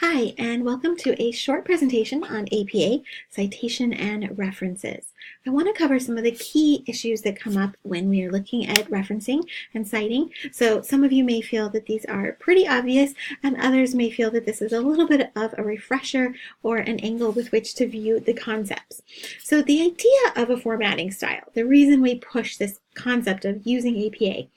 Hi, and welcome to a short presentation on APA, Citation and References. I want to cover some of the key issues that come up when we are looking at referencing and citing. So some of you may feel that these are pretty obvious, and others may feel that this is a little bit of a refresher or an angle with which to view the concepts. So the idea of a formatting style, the reason we push this concept of using APA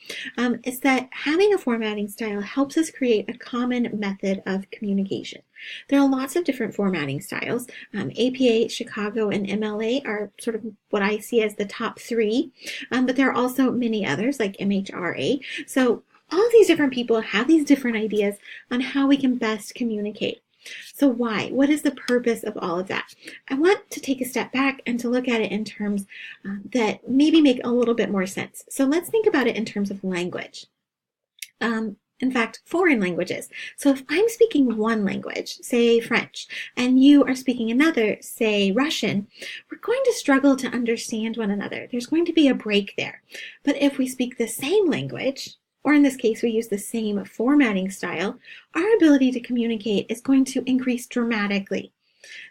is that having a formatting style helps us create a common method of communication. There are lots of different formatting styles. APA, Chicago, and MLA are sort of what I see as the top three, but there are also many others like MHRA. So all these different people have these different ideas on how we can best communicate. So why? What is the purpose of all of that? I want to take a step back and to look at it in terms that maybe make a little bit more sense. So let's think about it in terms of language. In fact, foreign languages. So if I'm speaking one language, say French, and you are speaking another, say Russian, we're going to struggle to understand one another. There's going to be a break there. But if we speak the same language, or in this case, we use the same formatting style, our ability to communicate is going to increase dramatically.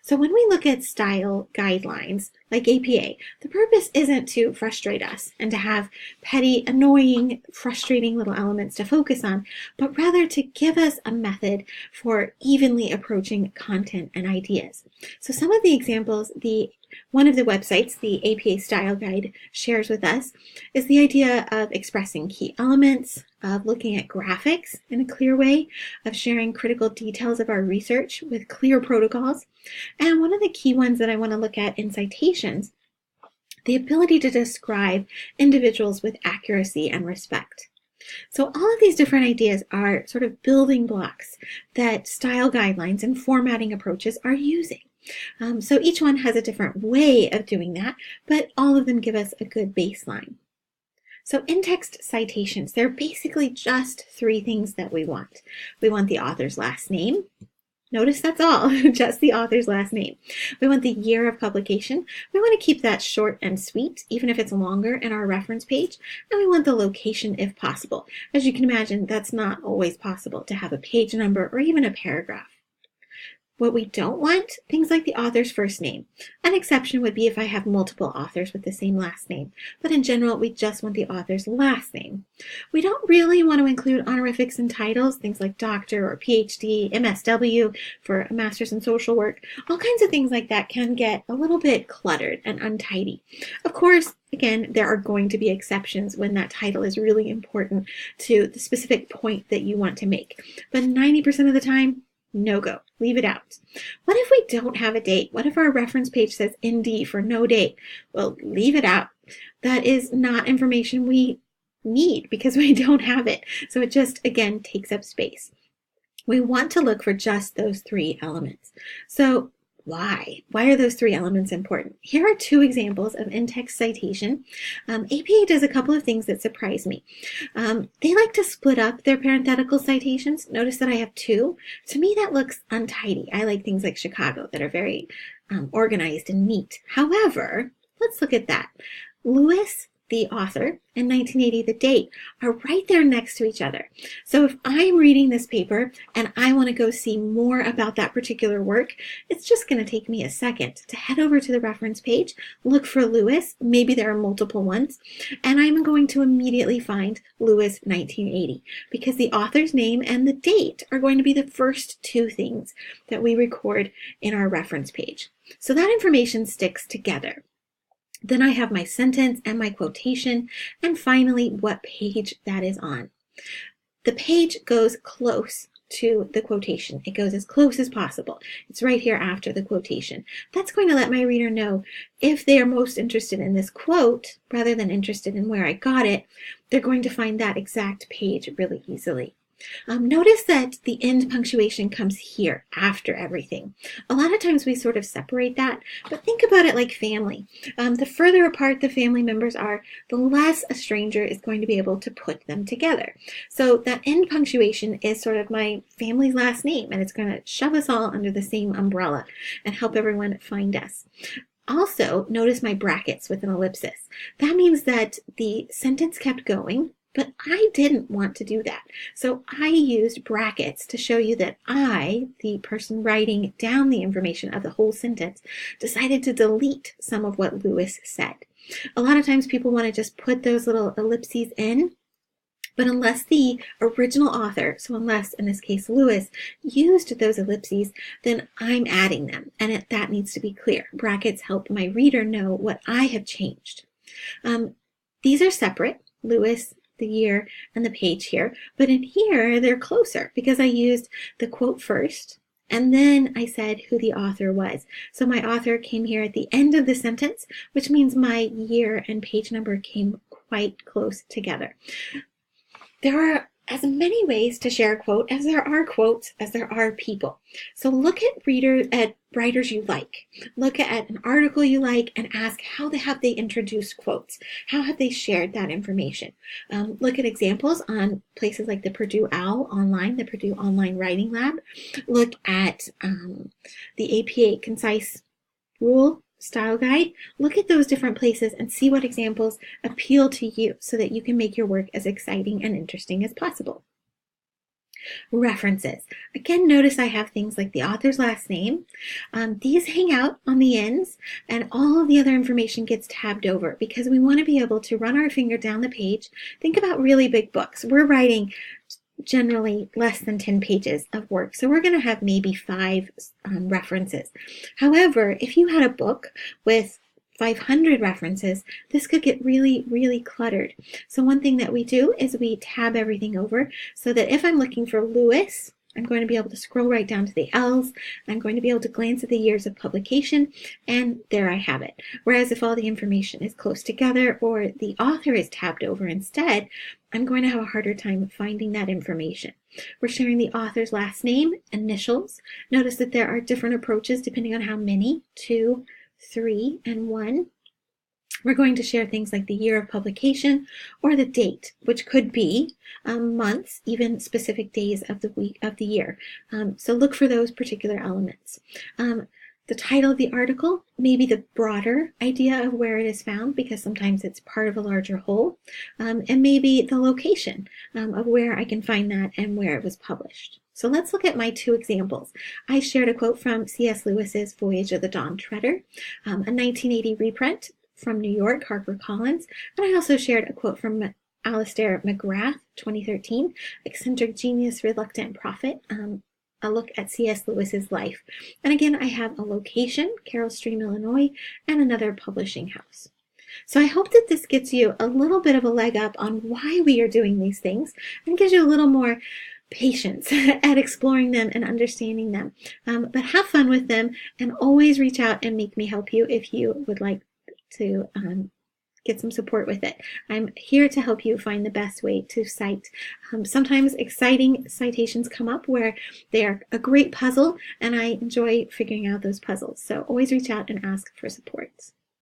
So when we look at style guidelines like APA, the purpose isn't to frustrate us and to have petty, annoying, frustrating little elements to focus on, but rather to give us a method for evenly approaching content and ideas. So some of the examples one of the websites, the APA Style Guide, shares with us is the idea of expressing key elements, of looking at graphics in a clear way, of sharing critical details of our research with clear protocols. And one of the key ones that I want to look at in citations, the ability to describe individuals with accuracy and respect. So all of these different ideas are sort of building blocks that style guidelines and formatting approaches are using. So each one has a different way of doing that, but all of them give us a good baseline. So in-text citations, they're basically just three things that we want. We want the author's last name. Notice that's all, just the author's last name. We want the year of publication. We want to keep that short and sweet, even if it's longer in our reference page. And we want the location if possible. As you can imagine, that's not always possible to have a page number or even a paragraph. What we don't want, things like the author's first name. An exception would be if I have multiple authors with the same last name, but in general, we just want the author's last name. We don't really want to include honorifics and titles, things like doctor or PhD, MSW for a master's in social work. All kinds of things like that can get a little bit cluttered and untidy. Of course, again, there are going to be exceptions when that title is really important to the specific point that you want to make. But 90% of the time, no go. Leave it out. What if we don't have a date? What if our reference page says ND for no date? Well, leave it out. That is not information we need because we don't have it. So it just, again, takes up space. We want to look for just those three elements. So why? Why are those three elements important? Here are two examples of in-text citation. APA does a couple of things that surprise me. They like to split up their parenthetical citations. Notice that I have two. To me, that looks untidy. I like things like Chicago that are very organized and neat. However, let's look at that. Lewis, the author, and 1980, the date, are right there next to each other. So if I'm reading this paper and I want to go see more about that particular work, it's just going to take me a second to head over to the reference page, look for Lewis, maybe there are multiple ones, and I'm going to immediately find Lewis 1980 because the author's name and the date are going to be the first two things that we record in our reference page. So that information sticks together. Then I have my sentence and my quotation, and finally what page that is on. The page goes close to the quotation. It goes as close as possible. It's right here after the quotation. That's going to let my reader know if they are most interested in this quote rather than interested in where I got it, they're going to find that exact page really easily. Notice that the end punctuation comes here after everything. A lot of times we sort of separate that, but think about it like family. The further apart the family members are, the less a stranger is going to be able to put them together. So that end punctuation is sort of my family's last name, and it's going to shove us all under the same umbrella and help everyone find us. Also, notice my brackets with an ellipsis. That means that the sentence kept going, But I didn't want to do that. So I used brackets to show you that I, the person writing down the information of the whole sentence, decided to delete some of what Lewis said. A lot of times people want to just put those little ellipses in, but unless the original author, so unless in this case Lewis, used those ellipses, then I'm adding them, and that needs to be clear. Brackets help my reader know what I have changed. These are separate, Lewis, the year, and the page here, but in here they're closer because I used the quote first, and then I said who the author was. So my author came here at the end of the sentence, which means my year and page number came quite close together. There are as many ways to share a quote as there are quotes as there are people. So look at writers you like. Look at an article you like and ask how have they introduced quotes? How have they shared that information? Look at examples on places like the Purdue OWL online, the Purdue Online Writing Lab. Look at the APA Concise Rule Style Guide. Look at those different places and see what examples appeal to you so that you can make your work as exciting and interesting as possible. References. Again, notice I have things like the author's last name. These hang out on the ends, and all of the other information gets tabbed over because we want to be able to run our finger down the page. Think about really big books. We're writing generally less than 10 pages of work, so we're going to have maybe 5 references. However, if you had a book with 500 references, this could get really, really cluttered. So one thing that we do is we tab everything over so that if I'm looking for Lewis, I'm going to be able to scroll right down to the L's. I'm going to be able to glance at the years of publication, and there I have it. Whereas if all the information is close together or the author is tabbed over instead, I'm going to have a harder time finding that information. We're sharing the author's last name, initials. Notice that there are different approaches depending on how many, 2, 3, and 1. We're going to share things like the year of publication or the date, which could be months, even specific days of the week of the year. So look for those particular elements. The title of the article, maybe the broader idea of where it is found, because sometimes it's part of a larger whole, and maybe the location of where I can find that and where it was published. So let's look at my 2 examples. I shared a quote from C.S. Lewis's Voyage of the Dawn Treader, a 1980 reprint from New York, HarperCollins, and I also shared a quote from Alistair McGrath, 2013, Eccentric Genius, Reluctant Prophet, a look at C.S. Lewis's life. And again, I have a location, Carroll Stream, Illinois, and another publishing house. So I hope that this gets you a little bit of a leg up on why we are doing these things and gives you a little more patience at exploring them and understanding them. But have fun with them and always reach out and make me help you if you would like to get some support with it. I'm here to help you find the best way to cite. Sometimes exciting citations come up where they are a great puzzle, and I enjoy figuring out those puzzles. So always reach out and ask for support.